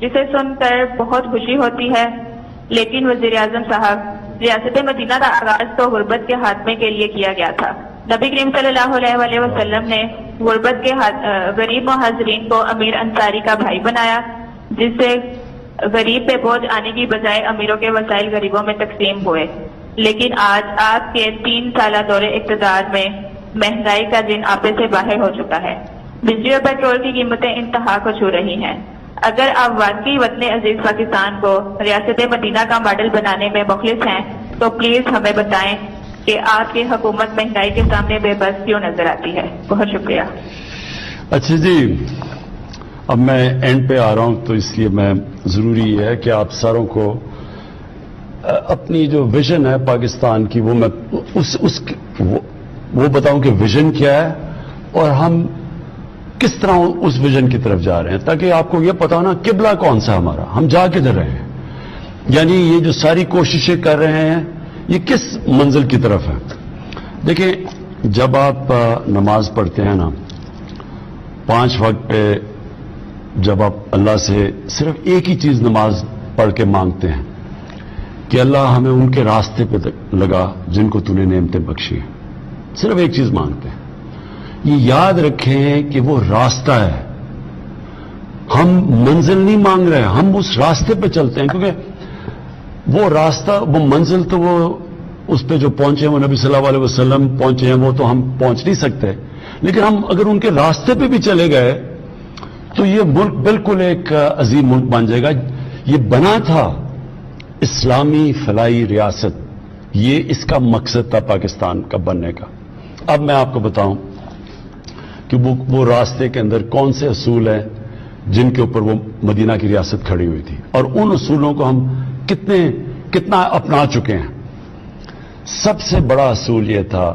جسے سن کر بہت خوشی ہوتی ہے، لیکن وزیر اعظم صاحب، ریاست مدینہ کا آغاز تو غربت کے خاتمے کے لیے کیا گیا تھا۔ نبی کریم صلی اللہ علیہ وسلم نے غربت کے غریب مہاجرین کو امیر انصاری کا بھائی بنایا، جس سے غریب پہ بوجھ آنے کی بجائے امیروں کے وسائل غریبوں میں تقسیم ہوئے۔ لیکن آج آپ کے 3 سالہ دور اقتدار میں مہنگائی کا دن آپے سے باہر ہو چکا ہے۔ بجلی اور پیٹرول کی قیمتیں انتہا کو چھو رہی ہیں۔ اگر آپ واقعی وطن عزیز پاکستان کو ریاست مدینہ کا ماڈل بنانے میں مخلص ہیں تو پلیز ہمیں بتائیں کہ آپ کی حکومت مہنگائی کے سامنے بے بس کیوں نظر آتی ہے۔ بہت شکریہ۔ اچھا جی، اب میں اینڈ پہ آ رہا ہوں، تو اس لیے میں ضروری ہے کہ آپ ساروں کو اپنی جو ویژن ہے پاکستان کی وہ میں وہ بتاؤں کہ ویژن کیا ہے اور ہم کس طرح اس ویژن کی طرف جا رہے ہیں، تاکہ آپ کو یہ پتا ہو نا قبلہ کون سا ہمارا، ہم جا کدھر رہے ہیں، یعنی یہ جو ساری کوششیں کر رہے ہیں یہ کس منزل کی طرف ہے۔ دیکھیں، جب آپ نماز پڑھتے ہیں نا 5 وقت پہ، جب آپ اللہ سے صرف ایک ہی چیز نماز پڑھ کے مانگتے ہیں کہ اللہ ہمیں ان کے راستے پہ لگا جن کو تو نے نعمتیں بخشی ہیں، صرف ایک چیز مانگتے ہیں، یہ یاد رکھیں کہ وہ راستہ ہے، ہم منزل نہیں مانگ رہے، ہم اس راستے پہ چلتے ہیں، کیونکہ وہ راستہ، وہ منزل تو وہ اس پہ جو پہنچے ہیں وہ نبی صلی اللہ علیہ وسلم پہنچے ہیں، وہ تو ہم پہنچ نہیں سکتے، لیکن ہم اگر ان کے راستے پہ بھی چلے گئے تو یہ ملک بالکل ایک عظیم ملک بن جائے گا۔ یہ بنا تھا اسلامی فلاحی ریاست، یہ اس کا مقصد تھا پاکستان کا بننے کا۔ اب میں آپ کو بتاؤں کہ وہ راستے کے اندر کون سے اصول ہیں جن کے اوپر وہ مدینہ کی ریاست کھڑی ہوئی تھی، اور ان اصولوں کو ہم کتنا اپنا چکے ہیں۔ سب سے بڑا اصول یہ تھا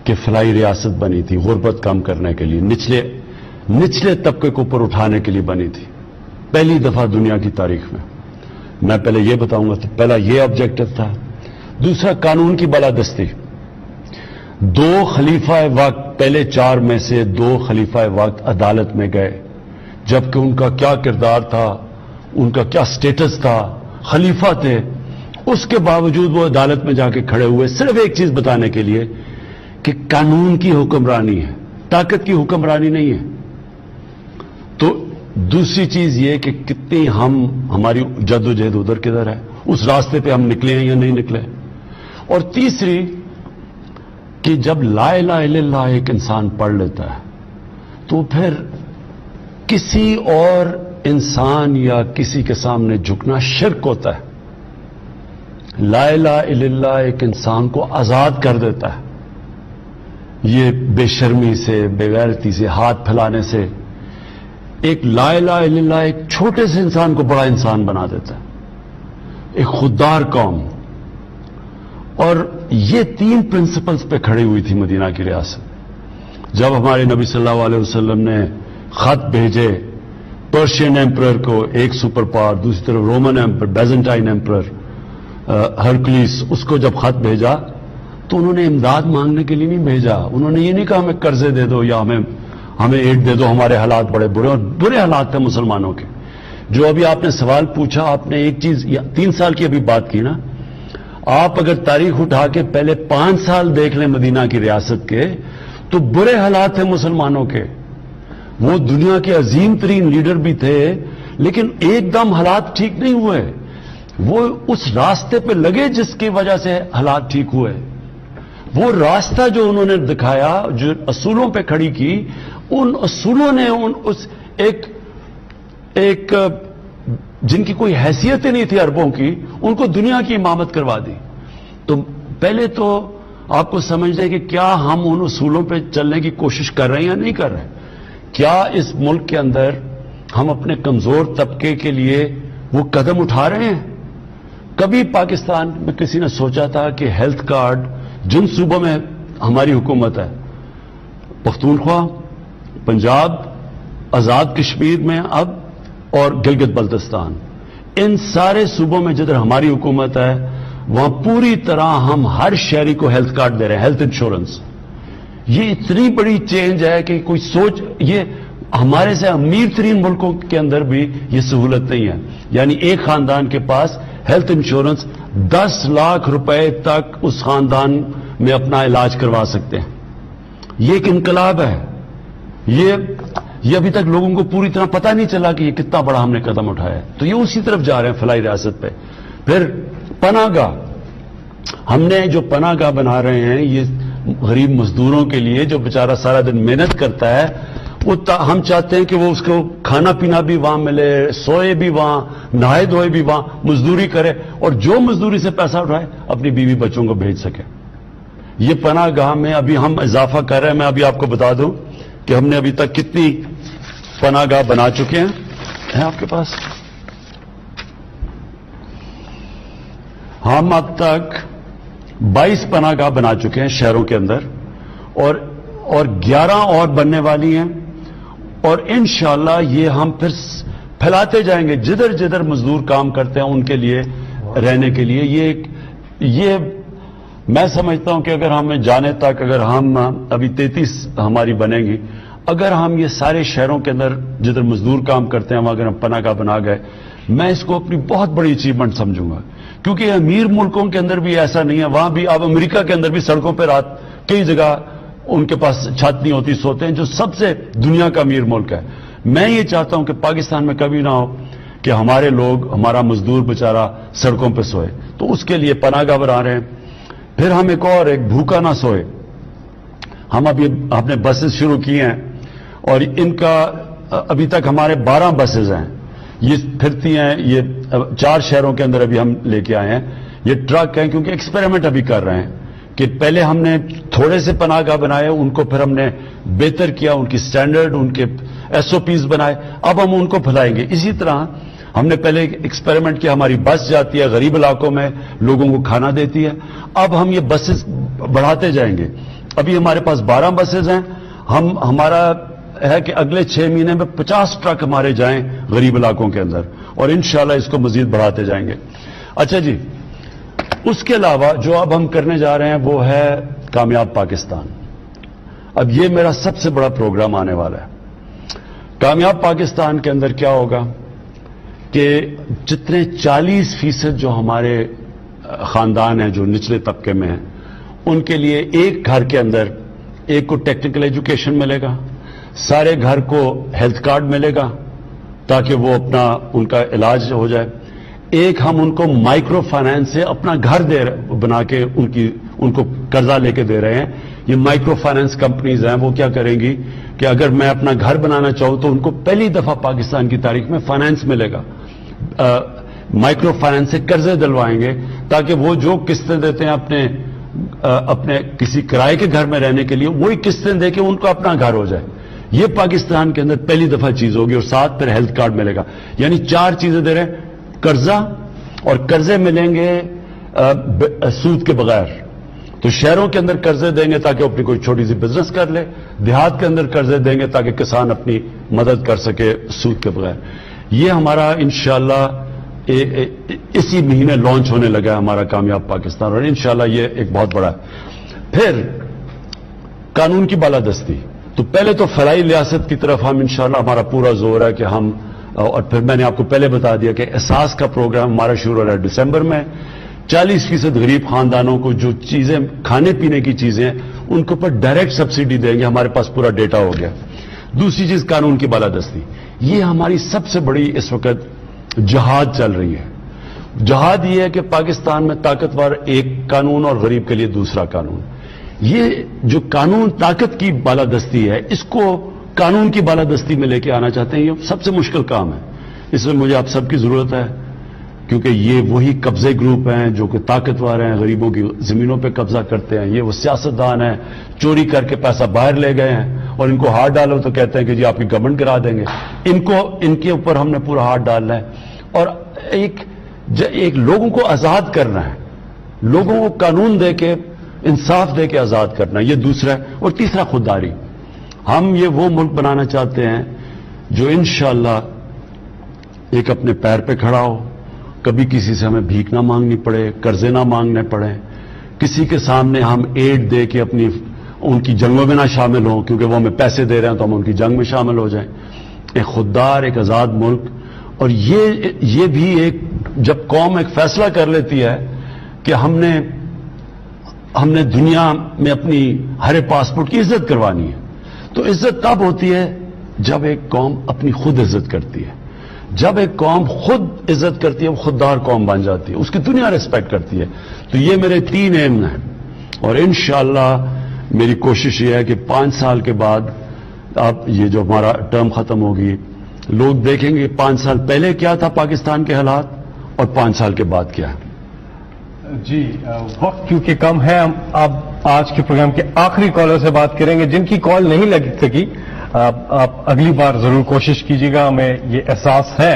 کہ فلاحی ریاست بنی تھی غربت کم کرنے کے لیے، نچلے طبقے کو اوپر اٹھانے کے لیے بنی تھی، پہلی دفعہ دنیا کی تاریخ میں پہلے یہ بتاؤں گا، تو پہلا یہ آبجیکٹو تھا۔ دوسرا، قانون کی بالادستی، 2 خلیفہ وقت، پہلے 4 میں سے 2 خلیفہ وقت عدالت میں گئے، جبکہ ان کا کیا کردار تھا، ان کا کیا سٹیٹس تھا، خلیفہ تھے، اس کے باوجود وہ عدالت میں جا کے کھڑے ہوئے صرف ایک چیز بتانے کے لیے کہ قانون کی حکمرانی ہے، طاقت کی حکمرانی نہیں ہے۔ تو دوسری چیز یہ کہ کتنی ہماری جدوجہد ادھر کدھر ہے، اس راستے پہ ہم نکلے ہیں یا نہیں نکلے۔ اور تیسری کہ جب لا الہ الا اللہ ایک انسان پڑھ لیتا ہے تو پھر کسی اور انسان یا کسی کے سامنے جھکنا شرک ہوتا ہے۔ لا الہ الا اللہ ایک انسان کو آزاد کر دیتا ہے، یہ بے شرمی سے، بے غیرتی سے، ہاتھ پھیلانے سے۔ ایک لا الہ الا اللہ ایک چھوٹے سے انسان کو بڑا انسان بنا دیتا ہے، ایک خوددار قوم۔ اور یہ 3 پرنسپلز پہ کھڑی ہوئی تھی مدینہ کی ریاست۔ جب ہمارے نبی صلی اللہ علیہ وسلم نے خط بھیجے پرشین ایمپرر کو، ایک سپر پاور، دوسری طرف رومن ایمپرر، بیزنٹائن ایمپرر ہرکلیس، اس کو جب خط بھیجا تو انہوں نے امداد مانگنے کے لیے نہیں بھیجا، انہوں نے یہ نہیں کہا ہمیں قرضے دے دو یا ہمیں ایڈ دے دو، ہمارے حالات بڑے برے، اور برے حالات تھے مسلمانوں کے۔ جو ابھی آپ نے سوال پوچھا، آپ نے ایک چیز 3 سال کی ابھی بات کی نا، آپ اگر تاریخ اٹھا کے پہلے 5 سال دیکھ لیں مدینہ کی ریاست کے، تو برے حالات تھے مسلمانوں کے۔ وہ دنیا کے عظیم ترین لیڈر بھی تھے، لیکن ایک دم حالات ٹھیک نہیں ہوئے، وہ اس راستے پہ لگے جس کی وجہ سے حالات ٹھیک ہوئے۔ وہ راستہ جو انہوں نے دکھایا، جو اصولوں پہ کھڑی کی، ان اصولوں نے ایک جن کی کوئی حیثیت ہی نہیں تھی عربوں کی، ان کو دنیا کی امامت کروا دی۔ تو پہلے تو آپ کو سمجھ لیں کہ کیا ہم ان اصولوں پہ چلنے کی کوشش کر رہے ہیں یا نہیں کر رہے ہیں؟ کیا اس ملک کے اندر ہم اپنے کمزور طبقے کے لیے وہ قدم اٹھا رہے ہیں؟ کبھی پاکستان میں کسی نے سوچا تھا کہ ہیلتھ کارڈ جن صوبوں میں ہماری حکومت ہے، پختونخوا، پنجاب، آزاد کشمیر میں اب، اور گلگت بلتستان، ان سارے صوبوں میں جدھر ہماری حکومت ہے وہاں پوری طرح ہم ہر شہری کو ہیلتھ کارڈ دے رہے ہیں، ہیلتھ انشورنس۔ یہ اتنی بڑی چینج ہے کہ کوئی سوچ، یہ ہمارے سے امیر ترین ملکوں کے اندر بھی یہ سہولت نہیں ہے. یعنی ایک خاندان کے پاس ہیلتھ انشورنس 10 لاکھ روپے تک اس خاندان میں اپنا علاج کروا سکتے ہیں. یہ ایک انقلاب ہے. یہ ابھی تک لوگوں کو پوری طرح پتہ نہیں چلا کہ یہ کتنا بڑا ہم نے قدم اٹھایا ہے. تو یہ اسی طرف جا رہے ہیں فلاحی ریاست پہ. پھر پناہ گاہ، ہم نے جو پناہ گاہ بنا رہے ہیں یہ غریب مزدوروں کے لیے جو بیچارہ سارا دن محنت کرتا ہے، وہ ہم چاہتے ہیں کہ وہ اس کو کھانا پینا بھی وہاں ملے، سوئے بھی وہاں، نہائے دھوئے بھی وہاں، مزدوری کرے اور جو مزدوری سے پیسہ اٹھائے اپنی بیوی بچوں کو بھیج سکے. یہ پناہ گاہ میں ابھی ہم اضافہ کر رہے ہیں. میں ابھی آپ کو بتا دوں کہ ہم نے ابھی تک کتنی پناہ گاہ بنا چکے ہیں آپ کے پاس. ہم اب تک 22 پناہ گاہ بنا چکے ہیں شہروں کے اندر اور 11 اور بننے والی ہیں. اور انشاءاللہ یہ ہم پھر پھیلاتے جائیں گے جدھر جدھر مزدور کام کرتے ہیں ان کے لیے رہنے کے لیے. یہ میں سمجھتا ہوں کہ اگر ہمیں جانے تک، اگر ہم ابھی 33 ہماری بنیں گی، اگر ہم یہ سارے شہروں کے اندر جدھر مزدور کام کرتے ہیں وہاں اگر ہم پناہ گاہ بنا گئے، میں اس کو اپنی بہت بڑی اچیومنٹ سمجھوں گا. کیونکہ امیر ملکوں کے اندر بھی ایسا نہیں ہے. وہاں بھی اب امریکہ کے اندر بھی سڑکوں پہ رات کئی جگہ ان کے پاس چھت نہیں ہوتی، سوتے ہیں، جو سب سے دنیا کا امیر ملک ہے. میں یہ چاہتا ہوں کہ پاکستان میں کبھی نہ ہو کہ ہمارے لوگ، ہمارا مزدور بیچارہ سڑکوں پہ سوئے. تو اس کے لیے پناہ گاہ بنا رہے ہیں. پھر ہم ایک بھوکا نہ سوئے. ہم ابھی اپنے بسز شروع کیے ہیں اور ان کا ابھی تک ہمارے 12 بسز ہیں. یہ پھرتی ہیں، یہ 4 شہروں کے اندر ابھی ہم لے کے آئے ہیں. یہ ٹرک ہیں کیونکہ ایکسپیریمنٹ ابھی کر رہے ہیں کہ پہلے ہم نے تھوڑے سے پناہ گاہ بنائے، ان کو پھر ہم نے بہتر کیا، ان کی سٹینڈرڈ، ان کے SOPs بنائے. اب ہم ان کو پھیلائیں گے. اسی طرح ہم نے پہلے ایکسپیریمنٹ کیا، ہماری بس جاتی ہے غریب علاقوں میں، لوگوں کو کھانا دیتی ہے. اب ہم یہ بسز بڑھاتے جائیں گے. ابھی ہمارے پاس 12 بسز ہیں. ہمارا ہے کہ اگلے 6 مہینے میں 50 ٹرک ہمارے جائیں غریب علاقوں کے اندر اور انشاءاللہ اس کو مزید بڑھاتے جائیں گے. اچھا جی، اس کے علاوہ جو اب ہم کرنے جا رہے ہیں وہ ہے کامیاب پاکستان. اب یہ میرا سب سے بڑا پروگرام آنے والا ہے. کامیاب پاکستان کے اندر کیا ہوگا کہ جتنے 40% جو ہمارے خاندان ہیں جو نچلے طبقے میں ہیں، ان کے لیے ایک گھر کے اندر ایک کو ٹیکنیکل ایجوکیشن ملے گا، سارے گھر کو ہیلتھ کارڈ ملے گا تاکہ وہ اپنا ان کا علاج ہو جائے. ایک ہم ان کو مائکرو فائنانس سے اپنا گھر بنا کے ان کو قرضہ لے کے دے رہے ہیں. یہ مائکرو فائنانس کمپنیز ہیں، وہ کیا کریں گی کہ اگر میں اپنا گھر بنانا چاہوں تو ان کو پہلی دفعہ پاکستان کی تاریخ میں فائنانس ملے گا. مائکرو فائنانس سے قرضے دلوائیں گے تاکہ وہ جو قسطیں دیتے ہیں اپنے کسی کرائے کے گھر میں رہنے کے لیے، وہی قسطیں دے کے ان کو اپنا گھر ہو جائے. یہ پاکستان کے اندر پہلی دفعہ چیز ہوگی اور ساتھ پھر ہیلتھ کارڈ ملے گا. یعنی 4 چیزیں دے رہے ہیں، قرضہ، اور قرضے ملیں گے سود کے بغیر. تو شہروں کے اندر قرضے دیں گے تاکہ اپنی کوئی چھوٹی سی بزنس کر لے، دیہات کے اندر قرضے دیں گے تاکہ کسان اپنی مدد کر سکے سود کے بغیر. یہ ہمارا انشاءاللہ اسی مہینے لانچ ہونے لگا ہے ہمارا کامیاب پاکستان، اور انشاءاللہ یہ ایک بہت بڑا ہے. پھر قانون کی بالادستی. تو پہلے تو فلاحی ریاست کی طرف ہم انشاءاللہ ہمارا پورا زور ہے کہ ہم، اور پھر میں نے آپ کو پہلے بتا دیا کہ احساس کا پروگرام ہمارا شروع ہو رہا ہے دسمبر میں. 40% غریب خاندانوں کو جو چیزیں کھانے پینے کی چیزیں ان کے اوپر ڈائریکٹ سبسڈی دیں گے. ہمارے پاس پورا ڈیٹا ہو گیا. دوسری چیز قانون کی بالادستی. یہ ہماری سب سے بڑی اس وقت جہاد چل رہی ہے. جہاد یہ ہے کہ پاکستان میں طاقتور ایک قانون اور غریب کے لیے دوسرا قانون. یہ جو قانون طاقت کی بالادستی ہے، اس کو قانون کی بالادستی میں لے کے آنا چاہتے ہیں. یہ سب سے مشکل کام ہے. اس میں مجھے آپ سب کی ضرورت ہے کیونکہ یہ وہی قبضے گروپ ہیں جو کہ طاقتور ہیں، غریبوں کی زمینوں پہ قبضہ کرتے ہیں. یہ وہ سیاستدان ہیں چوری کر کے پیسہ باہر لے گئے ہیں اور ان کو ہاتھ ڈالو تو کہتے ہیں کہ جی آپ کی گورنمنٹ کرا دیں گے. ان کے اوپر ہم نے پورا ہاتھ ڈالنا ہے اور ایک لوگوں کو آزاد کرنا ہے. لوگوں کو قانون دے کے، انصاف دے کے آزاد کرنا. یہ دوسرا ہے. اور تیسرا خودداری. ہم یہ وہ ملک بنانا چاہتے ہیں جو انشاءاللہ ایک اپنے پیر پہ کھڑا ہو. کبھی کسی سے ہمیں بھیک نہ مانگنی پڑے، قرضے نہ مانگنے پڑے، کسی کے سامنے ہم ایڈ دے کے ان کی جنگوں میں نہ شامل ہوں کیونکہ وہ ہمیں پیسے دے رہے ہیں تو ہم ان کی جنگ میں شامل ہو جائیں. ایک خوددار، ایک آزاد ملک. اور یہ بھی ایک جب قوم ایک فیصلہ کر لیتی ہے کہ ہم نے دنیا میں اپنی ہر پاسپورٹ کی عزت کروانی ہے، تو عزت تب ہوتی ہے جب ایک قوم اپنی خود عزت کرتی ہے. جب ایک قوم خود عزت کرتی ہے وہ خوددار قوم بن جاتی ہے، اس کی دنیا ریسپیکٹ کرتی ہے. تو یہ میرے 3 ایم ہیں، اور انشاءاللہ میری کوشش یہ ہے کہ 5 سال کے بعد اب یہ جو ہمارا ٹرم ختم ہوگی، لوگ دیکھیں گے 5 سال پہلے کیا تھا پاکستان کے حالات اور 5 سال کے بعد کیا ہے. جی وقت کیونکہ کم ہے، ہم اب آج کے پروگرام کے آخری کالر سے بات کریں گے. جن کی کال نہیں لگ سکی آپ اگلی بار ضرور کوشش کیجیے گا. ہمیں یہ احساس ہے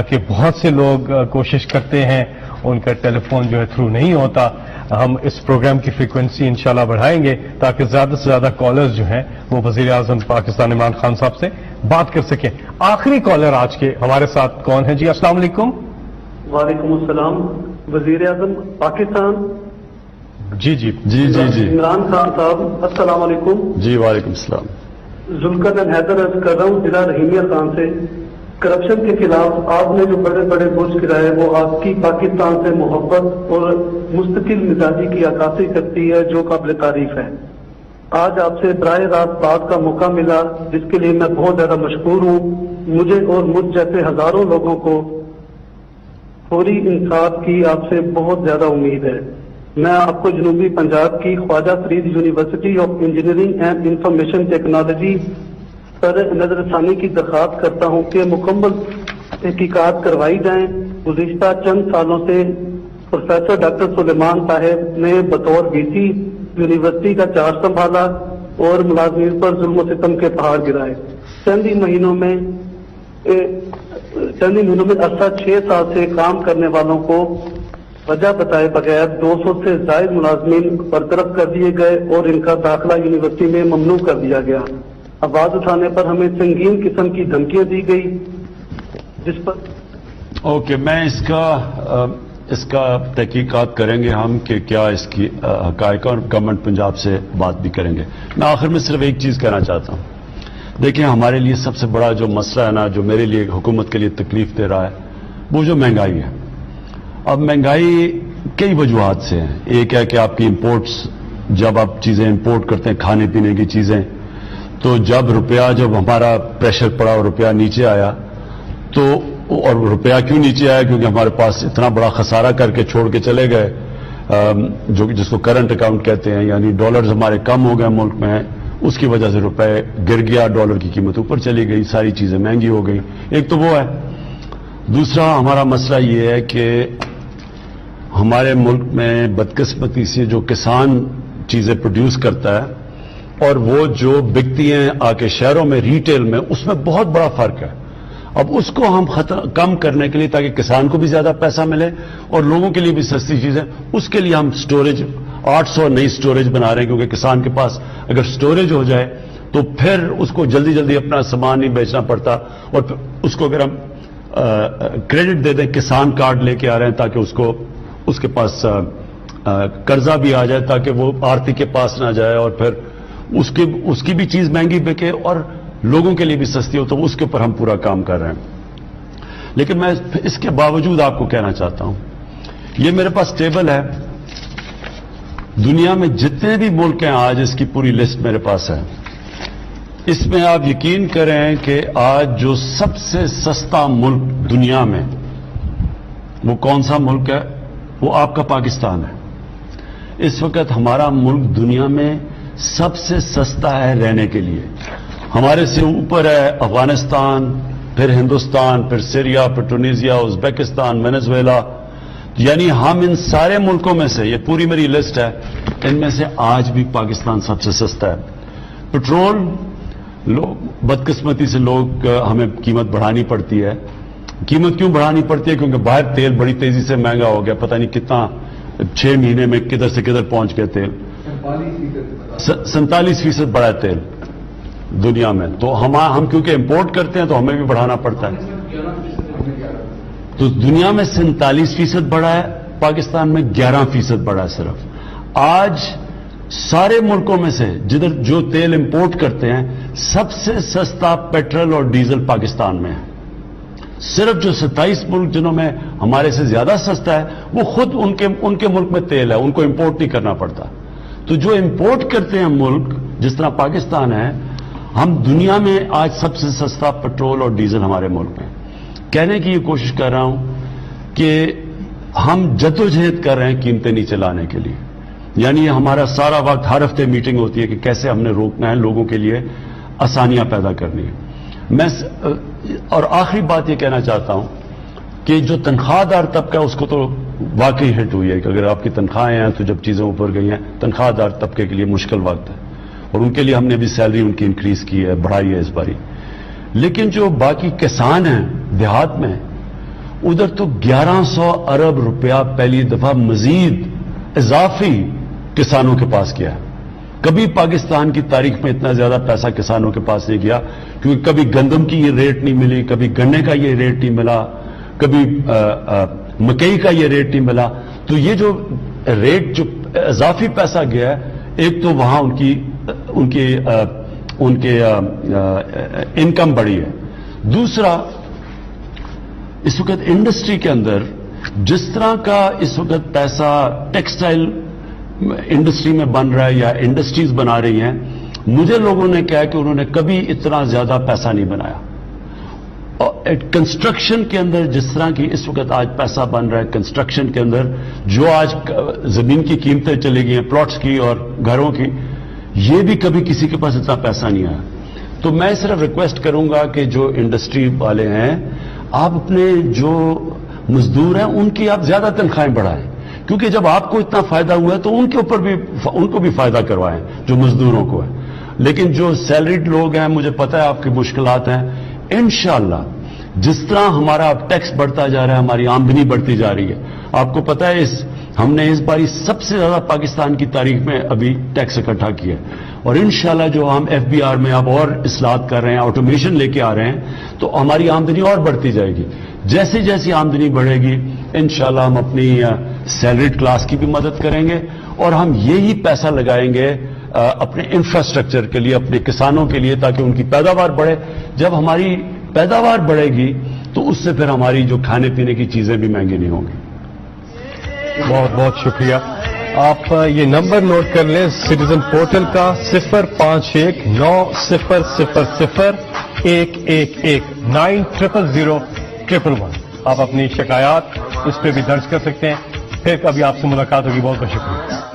کہ بہت سے لوگ کوشش کرتے ہیں، ان کا ٹیلی فون جو ہے تھرو نہیں ہوتا. ہم اس پروگرام کی فریکوینسی انشاءاللہ بڑھائیں گے تاکہ زیادہ سے زیادہ کالرز جو ہیں وہ وزیر اعظم پاکستان عمران خان صاحب سے بات کر سکیں. آخری کالر آج کے ہمارے ساتھ کون ہے؟ جی السلام علیکم. وعلیکم السلام. وزیر اعظم پاکستان جی جی جی جی جی عمران خان صاحب السلام علیکم. جی وعلیکم السلام. ذوالقرنین حیدر عرض کر رہا ہوں ضلع رحیمیہ خان سے. کرپشن کے خلاف آپ نے جو بڑے بڑے برج گرائے وہ آپ کی پاکستان سے محبت اور مستقل مزاجی کی عکاسی کرتی ہے جو قابل تعریف ہے. آج آپ سے براہ راست بات کا موقع ملا جس کے لیے میں بہت زیادہ مشکور ہوں. مجھے اور مجھ جیسے ہزاروں لوگوں کو فوری انصاف کی آپ سے بہت زیادہ امید ہے. میں آپ کو جنوبی پنجاب کی Khwaja Farid university of engineering and information technology پر نظر ثانی کی درخواست کرتا ہوں کہ مکمل تحقیقات کروائی جائیں. گزشتہ چند سالوں سے پروفیسر ڈاکٹر سلیمان صاحب نے بطور وی سی یونیورسٹی کا چارج سنبھالا اور ملازمین پر ظلم و ستم کے پہاڑ گرائے. چند ہی مہینوں میں عرصہ 6 سال سے کام کرنے والوں کو وجہ بتائے بغیر 200 سے زائد ملازمین برطرف کر دیے گئے اور ان کا داخلہ یونیورسٹی میں ممنوع کر دیا گیا. آواز اٹھانے پر ہمیں سنگین قسم کی دھمکیاں دی گئی جس پر اوکے میں اس کا تحقیقات کریں گے ہم کہ کیا اس کی حقائق، اور گورنمنٹ پنجاب سے بات بھی کریں گے. میں آخر میں صرف ایک چیز کہنا چاہتا ہوں. دیکھیں ہمارے لیے سب سے بڑا جو مسئلہ ہے نا، جو میرے لیے حکومت کے لیے تکلیف دے رہا ہے، وہ جو مہنگائی ہے. اب مہنگائی کئی وجوہات سے ہے. ایک ہے کہ آپ کی امپورٹس، جب آپ چیزیں امپورٹ کرتے ہیں کھانے پینے کی چیزیں، تو جب ہمارا پریشر پڑا اور روپیہ نیچے آیا، تو اور روپیہ کیوں نیچے آیا؟ کیونکہ ہمارے پاس اتنا بڑا خسارہ کر کے چھوڑ کے چلے گئے، جس کو کرنٹ اکاؤنٹ کہتے ہیں، یعنی ڈالرز ہمارے کم ہو گئے ملک میں، اس کی وجہ سے روپے گر گیا، ڈالر کی قیمت اوپر چلی گئی، ساری چیزیں مہنگی ہو گئی. ایک تو وہ ہے. دوسرا ہمارا مسئلہ یہ ہے کہ ہمارے ملک میں بدقسمتی سے جو کسان چیزیں پروڈیوس کرتا ہے اور وہ جو بکتی ہیں آ کے شہروں میں ریٹیل میں، اس میں بہت بڑا فرق ہے. اب اس کو ہم کم کرنے کے لیے تاکہ کسان کو بھی زیادہ پیسہ ملے اور لوگوں کے لیے بھی سستی چیزیں، اس کے لیے ہم سٹوریج 800 نئی سٹوریج بنا رہے ہیں. کیونکہ کسان کے پاس اگر سٹوریج ہو جائے تو پھر اس کو جلدی جلدی اپنا سامان نہیں بیچنا پڑتا، اور پھر اس کو اگر ہم کریڈٹ دے دیں، کسان کارڈ لے کے آ رہے ہیں تاکہ اس کے پاس قرضہ بھی آ جائے تاکہ وہ آرتی کے پاس نہ جائے، اور پھر اس کی بھی چیز مہنگی بکے اور لوگوں کے لیے بھی سستی ہو، تو اس کے اوپر ہم پورا کام کر رہے ہیں. لیکن میں اس کے باوجود آپ کو کہنا چاہتا ہوں، یہ میرے پاس ٹیبل ہے، دنیا میں جتنے بھی ملک ہیں آج اس کی پوری لسٹ میرے پاس ہے. اس میں آپ یقین کریں کہ آج جو سب سے سستا ملک دنیا میں وہ کون سا ملک ہے؟ وہ آپ کا پاکستان ہے. اس وقت ہمارا ملک دنیا میں سب سے سستا ہے رہنے کے لیے. ہمارے سے اوپر ہے افغانستان، پھر ہندوستان، پھر سیریا، پھر ٹونیزیا، ازبیکستان، وینزویلا. یعنی ہم ان سارے ملکوں میں سے، یہ پوری میری لسٹ ہے، ان میں سے آج بھی پاکستان سب سے سستا ہے. پٹرول بدقسمتی سے لوگ ہمیں قیمت بڑھانی پڑتی ہے. قیمت کیوں بڑھانی پڑتی ہے؟ کیونکہ باہر تیل بڑی تیزی سے مہنگا ہو گیا، پتہ نہیں کتنا 6 مہینے میں کدھر سے کدھر پہنچ گئے تیل. 47% بڑھا ہے تیل دنیا میں. تو ہم کیونکہ امپورٹ کرتے ہیں تو ہمیں بھی بڑھانا پڑتا ہے. تو دنیا میں 47% بڑھا ہے، پاکستان میں 11% بڑھا ہے صرف. آج سارے ملکوں میں سے جدھر جو تیل امپورٹ کرتے ہیں سب سے سستا پیٹرول اور ڈیزل پاکستان میں ہے. صرف جو 27 ملک جنہوں میں ہمارے سے زیادہ سستا ہے وہ خود ان کے ملک میں تیل ہے, ان کو امپورٹ نہیں کرنا پڑتا. تو جو امپورٹ کرتے ہیں ملک جس طرح پاکستان ہے, ہم دنیا میں آج سب سے سستا پیٹرول اور ڈیزل ہمارے ملک میں. کہنے کی یہ کوشش کر رہا ہوں کہ ہم جدوجہد کر رہے ہیں قیمتیں نیچے لانے کے لیے. یعنی ہمارا سارا وقت ہر ہفتے میٹنگ ہوتی ہے کہ کیسے ہم نے روکنا ہے, لوگوں کے لیے آسانیاں پیدا کرنی ہے. اور آخری بات یہ کہنا چاہتا ہوں کہ جو تنخواہ دار طبقہ ہے اس کو تو واقعی ہٹ ہوئی ہے کہ اگر آپ کی تنخواہیں ہیں تو جب چیزیں اوپر گئی ہیں تنخواہ دار طبقے کے لیے مشکل وقت ہے, اور ان کے لیے ہم نے بھی سیلری ان کی انکریز کی ہے, بڑھائی ہے اس باری. لیکن جو باقی کسان ہیں دیہات میں, ادھر تو 1100 ارب روپیہ پہلی دفعہ مزید اضافی کسانوں کے پاس کیا ہے. کبھی پاکستان کی تاریخ میں اتنا زیادہ پیسہ کسانوں کے پاس نہیں گیا, کیونکہ کبھی گندم کی یہ ریٹ نہیں ملی, کبھی گنے کا یہ ریٹ نہیں ملا, کبھی مکئی کا یہ ریٹ نہیں ملا. تو یہ جو ریٹ جو اضافی پیسہ گیا ہے, ایک تو وہاں ان کے انکم بڑھی ہے. دوسرا, اس وقت انڈسٹری کے اندر جس طرح کا اس وقت پیسہ ٹیکسٹائل انڈسٹری میں بن رہا ہے یا انڈسٹریز بنا رہی ہیں, مجھے لوگوں نے کہا کہ انہوں نے کبھی اتنا زیادہ پیسہ نہیں بنایا. اور کنسٹرکشن کے اندر جس طرح کی اس وقت آج پیسہ بن رہا ہے کنسٹرکشن کے اندر, جو آج زمین کی قیمتیں چلی گئی ہیں پلاٹس کی اور گھروں کی, یہ بھی کبھی کسی کے پاس اتنا پیسہ نہیں آیا. تو میں صرف ریکویسٹ کروں گا کہ جو انڈسٹری والے ہیں, آپ اپنے جو مزدور ہیں ان کی آپ زیادہ تنخواہیں بڑھائیں, کیونکہ جب آپ کو اتنا فائدہ ہوا ہے تو ان کو بھی فائدہ کروائیں جو مزدوروں کو ہے. لیکن جو سیلریڈ لوگ ہیں, مجھے پتہ ہے آپ کی مشکلات ہیں, انشاءاللہ جس طرح ہمارا اب ٹیکس بڑھتا جا رہا ہے, ہماری آمدنی بڑھتی جا رہی ہے. آپ کو پتہ ہے ہم نے اس باری سب سے زیادہ پاکستان کی تاریخ میں ابھی ٹیکس اکٹھا کیا ہے, اور انشاءاللہ جو ہم FBR میں اب اور اصلاحات کر رہے ہیں, آٹومیشن لے کے آ رہے ہیں, تو ہماری آمدنی اور بڑھتی جائے گی. جیسے جیسی آمدنی بڑھے گی انشاءاللہ ہم اپنی سیلریڈ کلاس کی بھی مدد کریں گے, اور ہم یہی پیسہ لگائیں گے اپنے انفراسٹرکچر کے لیے, اپنے کسانوں کے لیے, تاکہ ان کی پیداوار بڑھے. جب ہماری پیداوار بڑھے گی تو اس سے پھر ہماری جو کھانے پینے کی چیزیں بھی مہنگی نہیں ہوں گی. بہت بہت شکریہ. آپ یہ نمبر نوٹ کر لیں سٹیزن پورٹل کا 051900111 آپ اپنی شکایات اس پہ بھی درج کر سکتے ہیں. پھر کبھی آپ سے ملاقات ہوگی. بہت بہت شکریہ.